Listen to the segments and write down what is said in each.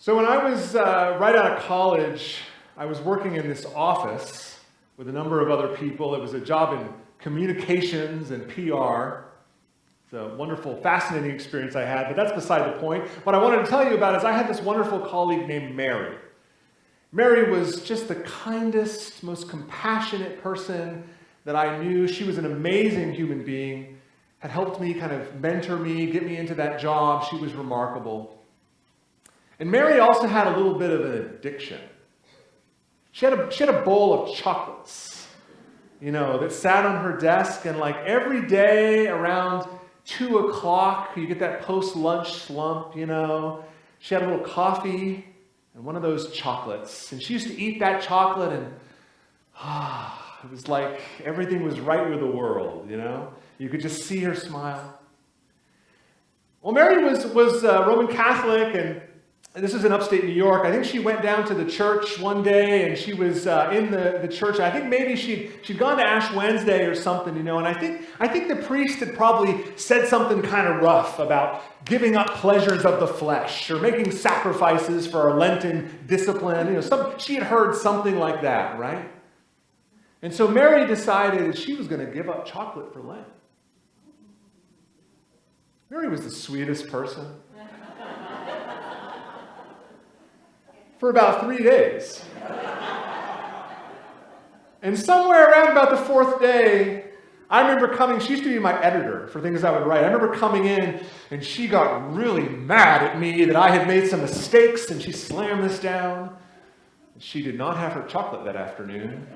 So when I was right out of college, I was working in this office with a number of other people. It was a job in communications and PR. It's a wonderful, fascinating experience I had, but that's beside the point. What I wanted to tell you about is I had this wonderful colleague named Mary. Mary was just the kindest, most compassionate person that I knew. She was an amazing human being, had helped me kind of mentor me, get me into that job. She was remarkable. And Mary also had a little bit of an addiction. She had a bowl of chocolates, that sat on her desk, and like every day around 2 o'clock, you get that post-lunch slump, She had a little coffee and one of those chocolates. And she used to eat that chocolate, and it was like everything was right with the world, You could just see her smile. Well, Mary was Roman Catholic, and this is in upstate New York. I think she went down to the church one day, and she was in the church. I think maybe she'd gone to Ash Wednesday or something, and I think the priest had probably said something kind of rough about giving up pleasures of the flesh or making sacrifices for our Lenten discipline. She had heard something like that, right? And so Mary decided that she was going to give up chocolate for Lent. Mary was the sweetest person. For about 3 days. And somewhere around about the 4th day, I remember coming, she used to be my editor for things I would write. I remember coming in, and she got really mad at me that I had made some mistakes, and she slammed this down. She did not have her chocolate that afternoon.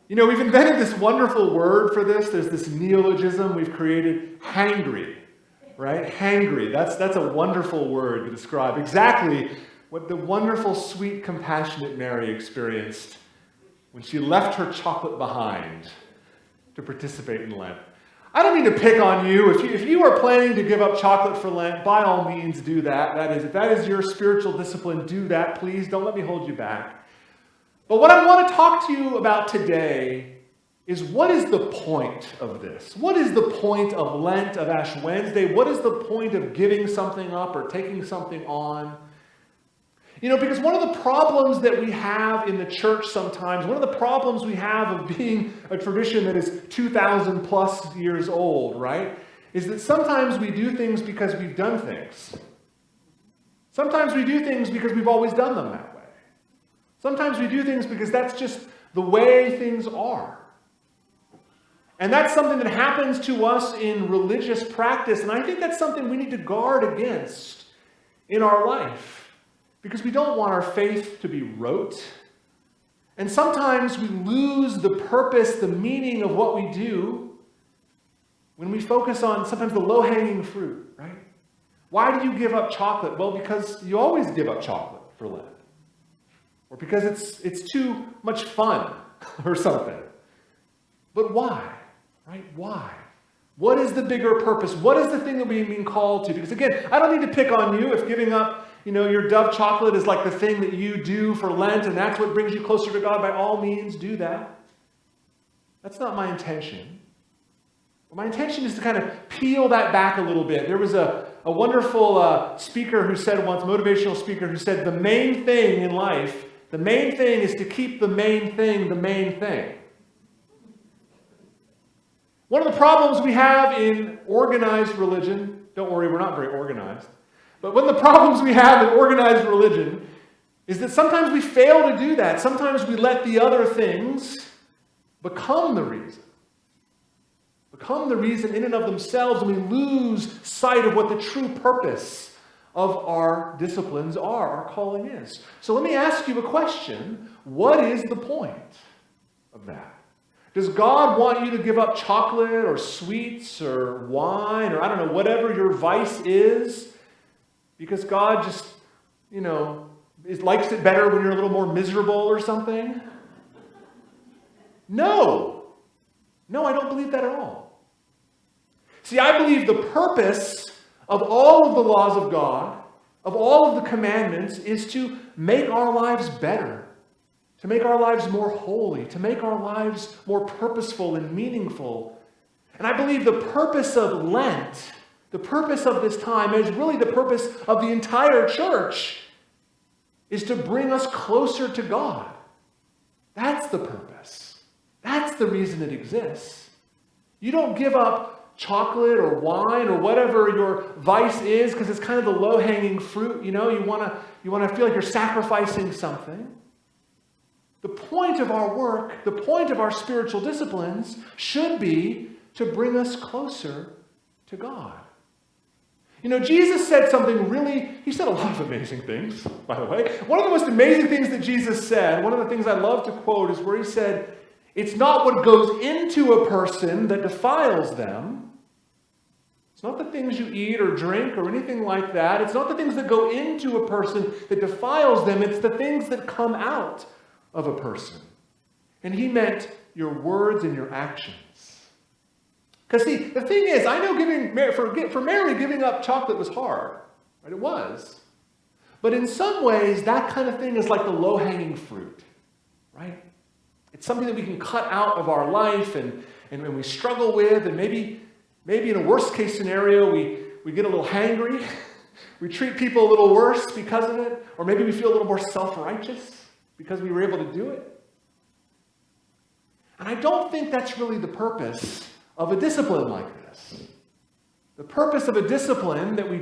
We've invented this wonderful word for this. There's this neologism we've created, hangry. Right? Hangry. That's a wonderful word to describe exactly what the wonderful, sweet, compassionate Mary experienced when she left her chocolate behind to participate in Lent. I don't mean to pick on you. If you are planning to give up chocolate for Lent, by all means do that. If that is your spiritual discipline, do that. Please don't let me hold you back. But what I want to talk to you about today is, what is the point of this? What is the point of Lent, of Ash Wednesday? What is the point of giving something up or taking something on? Because one of the problems that we have in the church sometimes, one of the problems we have of being a tradition that is 2,000 plus years old, right, is that sometimes we do things because we've done things. Sometimes we do things because we've always done them that way. Sometimes we do things because that's just the way things are. And that's something that happens to us in religious practice. And I think that's something we need to guard against in our life, because we don't want our faith to be rote. And sometimes we lose the purpose, the meaning of what we do when we focus on sometimes the low-hanging fruit, right? Why do you give up chocolate? Well, because you always give up chocolate for Lent. Or because it's too much fun or something. But why? Right? Why? What is the bigger purpose? What is the thing that we're being called to? Because again, I don't need to pick on you if giving up, your Dove chocolate is like the thing that you do for Lent, and that's what brings you closer to God. By all means, do that. That's not my intention. My intention is to kind of peel that back a little bit. There was a wonderful speaker who said once, motivational speaker, who said the main thing in life, the main thing is to keep the main thing the main thing. One of the problems we have in organized religion, don't worry, we're not very organized, but one of the problems we have in organized religion is that sometimes we fail to do that. Sometimes we let the other things become the reason in and of themselves, and we lose sight of what the true purpose of our disciplines are, our calling is. So let me ask you a question. What is the point of that? Does God want you to give up chocolate or sweets or wine or I don't know, whatever your vice is? Because God just, likes it better when you're a little more miserable or something? No, I don't believe that at all. See, I believe the purpose of all of the laws of God, of all of the commandments, is to make our lives better. To make our lives more holy, to make our lives more purposeful and meaningful. And I believe the purpose of Lent, The purpose of this time is really the purpose of the entire church, is to bring us closer to God. That's the purpose. That's the reason it exists. You don't give up chocolate or wine or whatever your vice is because it's kind of the low-hanging fruit. You want to feel like you're sacrificing something. The point of our work, the point of our spiritual disciplines should be to bring us closer to God. Jesus said he said a lot of amazing things, by the way. One of the most amazing things that Jesus said, one of the things I love to quote, is where he said, it's not what goes into a person that defiles them. It's not the things you eat or drink or anything like that. It's not the things that go into a person that defiles them. It's the things that come out of a person. And he meant your words and your actions. Because see, the thing is, I know for Mary, giving up chocolate was hard. Right? It was. But in some ways, that kind of thing is like the low-hanging fruit. Right? It's something that we can cut out of our life and we struggle with, and maybe in a worst-case scenario, we get a little hangry. We treat people a little worse because of it. Or maybe we feel a little more self-righteous because we were able to do it. And I don't think that's really the purpose of a discipline like this. The purpose of a discipline that we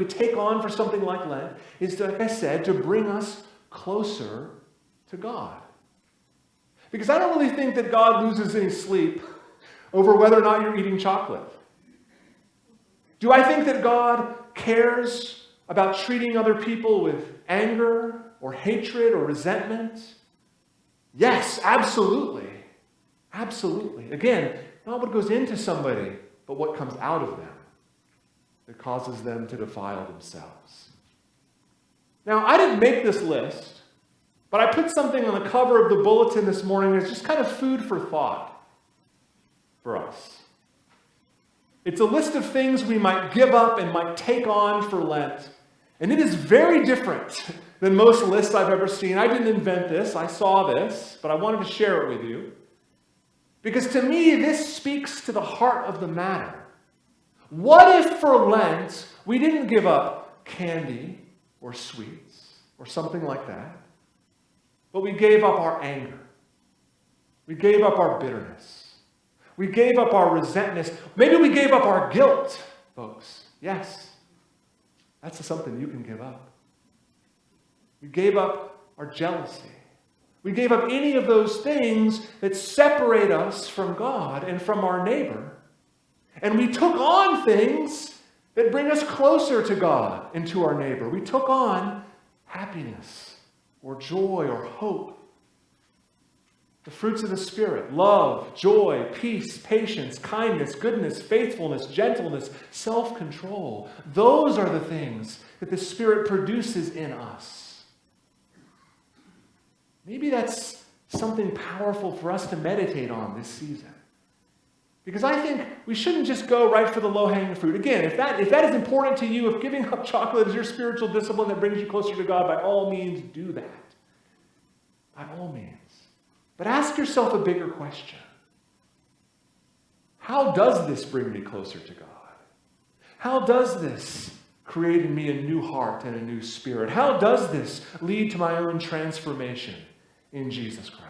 take on for something like Lent, is, like I said, to bring us closer to God. Because I don't really think that God loses any sleep over whether or not you're eating chocolate. Do I think that God cares about treating other people with anger or hatred or resentment? Yes, absolutely. Absolutely. Again, not what goes into somebody, but what comes out of them that causes them to defile themselves. Now, I didn't make this list, but I put something on the cover of the bulletin this morning that's just kind of food for thought for us. It's a list of things we might give up and might take on for Lent. And it is very different than most lists I've ever seen. I didn't invent this. I saw this, but I wanted to share it with you. Because to me, this speaks to the heart of the matter. What if for Lent, we didn't give up candy or sweets or something like that, but we gave up our anger. We gave up our bitterness. We gave up our resentment. Maybe we gave up our guilt, folks. Yes, that's something you can give up. We gave up our jealousy. We gave up any of those things that separate us from God and from our neighbor. And we took on things that bring us closer to God and to our neighbor. We took on happiness or joy or hope. The fruits of the Spirit: love, joy, peace, patience, kindness, goodness, faithfulness, gentleness, self-control. Those are the things that the Spirit produces in us. Maybe that's something powerful for us to meditate on this season. Because I think we shouldn't just go right for the low-hanging fruit. Again, if that is important to you, if giving up chocolate is your spiritual discipline that brings you closer to God, by all means do that. By all means. But ask yourself a bigger question. How does this bring me closer to God? How does this create in me a new heart and a new spirit? How does this lead to my own transformation in Jesus Christ?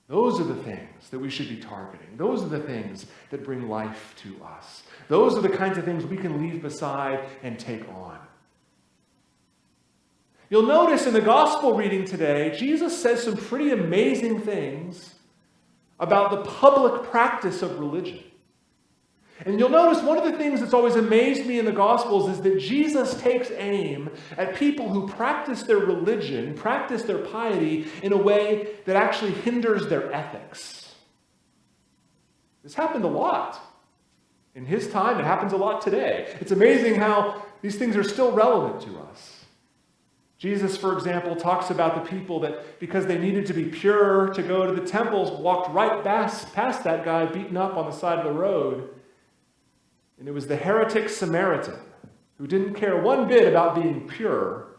Those are the things that we should be targeting. Those are the things that bring life to us. Those are the kinds of things we can leave beside and take on. You'll notice in the gospel reading today, Jesus says some pretty amazing things about the public practice of religion. And you'll notice one of the things that's always amazed me in the Gospels is that Jesus takes aim at people who practice their religion, practice their piety in a way that actually hinders their ethics. This happened a lot. In his time, it happens a lot today. It's amazing how these things are still relevant to us. Jesus, for example, talks about the people that, because they needed to be pure to go to the temples, walked right past that guy beaten up on the side of the road. And it was the heretic Samaritan who didn't care one bit about being pure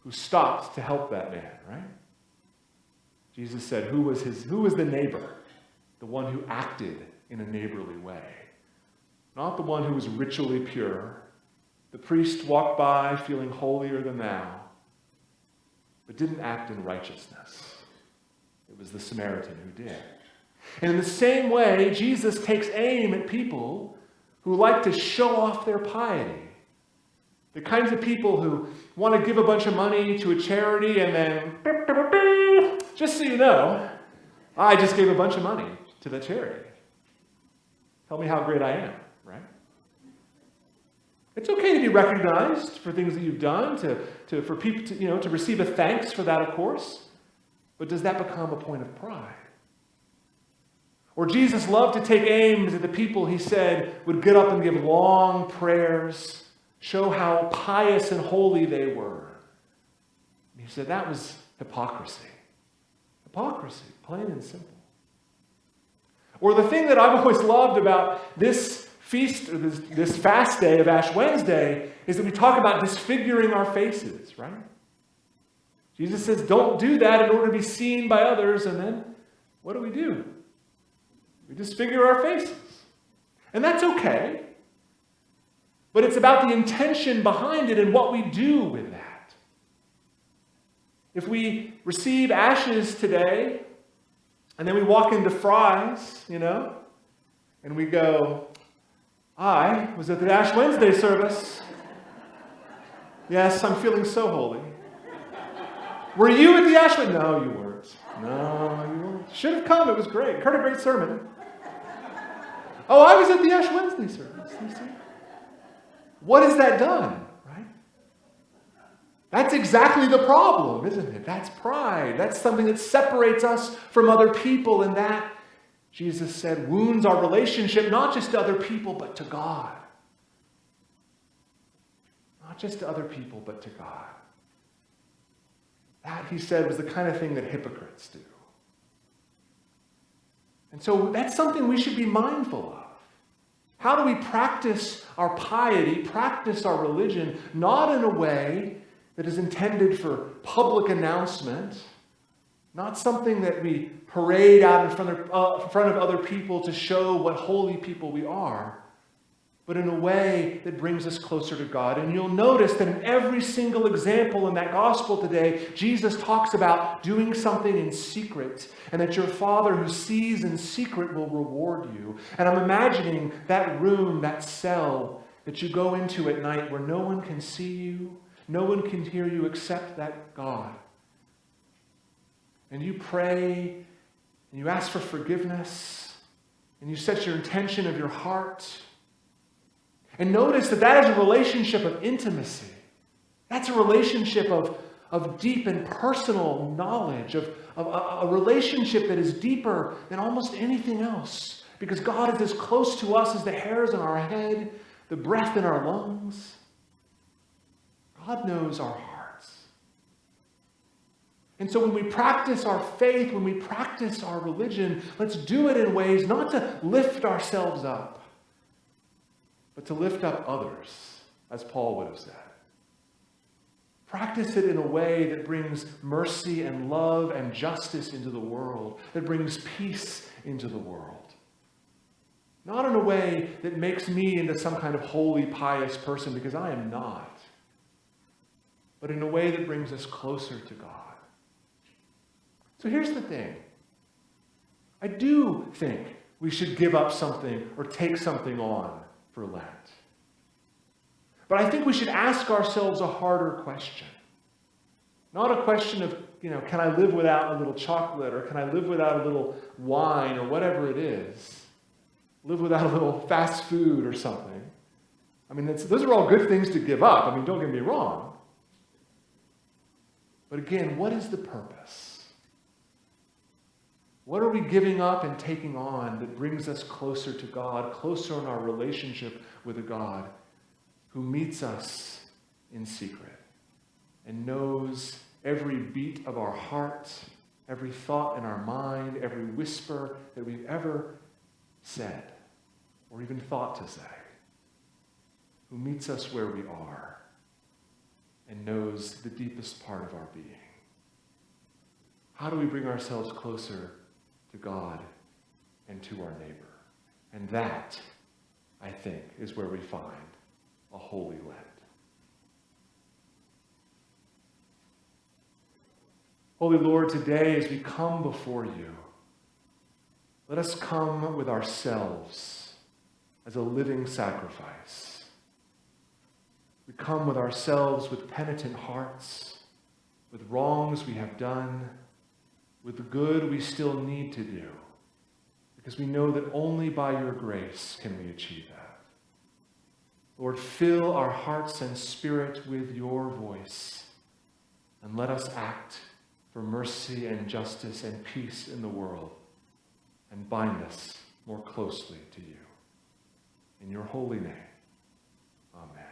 who stopped to help that man, right? Jesus said, who was the neighbor? The one who acted in a neighborly way. not the one who was ritually pure. The priest walked by feeling holier than thou, but didn't act in righteousness. It was the Samaritan who did. And in the same way, Jesus takes aim at people who like to show off their piety. The kinds of people who want to give a bunch of money to a charity and then, just so you know, I just gave a bunch of money to the charity. Tell me how great I am, right? It's okay to be recognized for things that you've done, for people to receive a thanks for that, of course. But does that become a point of pride? Or Jesus loved to take aim at the people he said would get up and give long prayers, show how pious and holy they were. And he said that was hypocrisy. Hypocrisy, plain and simple. Or the thing that I've always loved about this feast, or this fast day of Ash Wednesday, is that we talk about disfiguring our faces, right? Jesus says, don't do that in order to be seen by others, and then what do? We disfigure our faces. And that's okay. But it's about the intention behind it and what we do with that. If we receive ashes today, and then we walk into Fry's, and we go, I was at the Ash Wednesday service. Yes, I'm feeling so holy. Were you at the Ash Wednesday? No, you weren't. No, you weren't. Should have come. It was great. Heard a great sermon. Oh, I was at the Ash Wednesday service. You see? What has that done, right? That's exactly the problem, isn't it? That's pride. That's something that separates us from other people, and that, Jesus said, wounds our relationship not just to other people, but to God. Not just to other people, but to God. That, he said, was the kind of thing that hypocrites do. And so that's something we should be mindful of. How do we practice our piety, practice our religion, not in a way that is intended for public announcement, not something that we parade out in front of other people to show what holy people we are, but in a way that brings us closer to God. And you'll notice that in every single example in that gospel today, Jesus talks about doing something in secret, and that your Father who sees in secret will reward you. And I'm imagining that room, that cell that you go into at night where no one can see you, no one can hear you except that God. And you pray, and you ask for forgiveness, and you set your intention of your heart. And notice that is a relationship of intimacy. That's a relationship of deep and personal knowledge, of a relationship that is deeper than almost anything else. Because God is as close to us as the hairs on our head, the breath in our lungs. God knows our hearts. And so when we practice our faith, when we practice our religion, let's do it in ways not to lift ourselves up, but to lift up others, as Paul would have said. Practice it in a way that brings mercy and love and justice into the world, that brings peace into the world. Not in a way that makes me into some kind of holy, pious person, because I am not, but in a way that brings us closer to God. So here's the thing. I do think we should give up something or take something on for Lent. But I think we should ask ourselves a harder question. Not a question of, can I live without a little chocolate, or can I live without a little wine, or whatever it is. Live without a little fast food or something. I mean, those are all good things to give up. I mean, don't get me wrong. But again, what is the purpose? What are we giving up and taking on that brings us closer to God, closer in our relationship with a God who meets us in secret and knows every beat of our heart, every thought in our mind, every whisper that we've ever said or even thought to say, who meets us where we are and knows the deepest part of our being? How do we bring ourselves closer to God and to our neighbor? And that I think, is where we find a holy Lent. Holy Lord, today as we come before you, let us come with ourselves as a living sacrifice. We come with ourselves with penitent hearts, with wrongs we have done, with the good we still need to do, because we know that only by your grace can we achieve that. Lord, fill our hearts and spirit with your voice, and let us act for mercy and justice and peace in the world, and bind us more closely to you. In your holy name, amen.